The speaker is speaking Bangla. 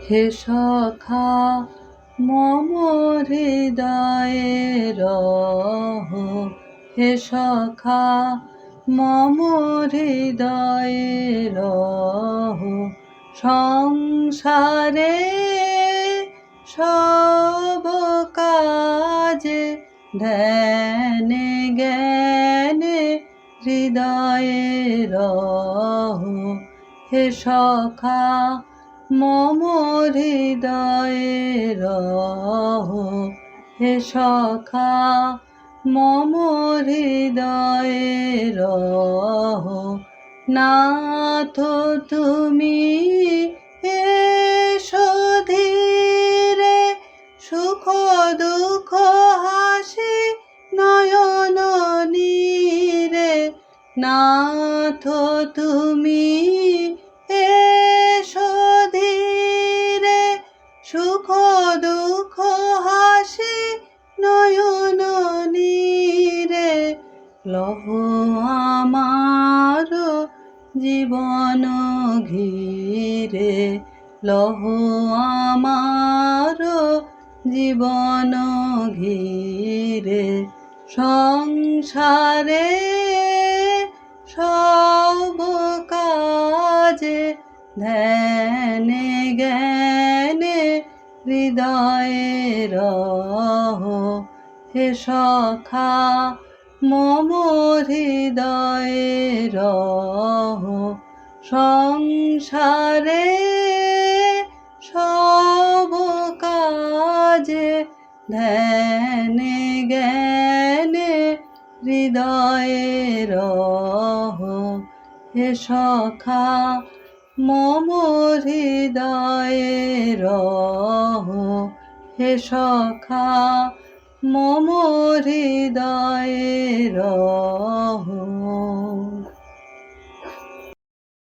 হে সখা মম হৃদয়ে রহ, হে সখা মম হৃদয়ে রহ। সংসারে সব কাজে ধ্যানে জ্ঞানে হৃদয়ে রহ, হে সখা মম হৃদয়ে রহ, হে সখা মম হৃদয়ে রহ। নাথ তুমি এসো ধীরে, সুখ দুঃখ হাসি নয়ন নীরে। নাথ তুমি এসো ধীরে, সুখ দুঃখ হাসি নয়ন নীরে। লহ আমার জীবন ঘিরে, লহ আমার জীবন ঘিরে। সংসারে সব কাজে ধ্যানে জ্ঞানে হৃদয়ে রহ, হে সখা মম হৃদয়ে রহ। সংসারে সব কাজে ধ্যানে জ্ঞানে হৃদয়ে রহ, হে সখা মম হৃদয়ে রহ, হে সখা মম হৃদয়ে রহ।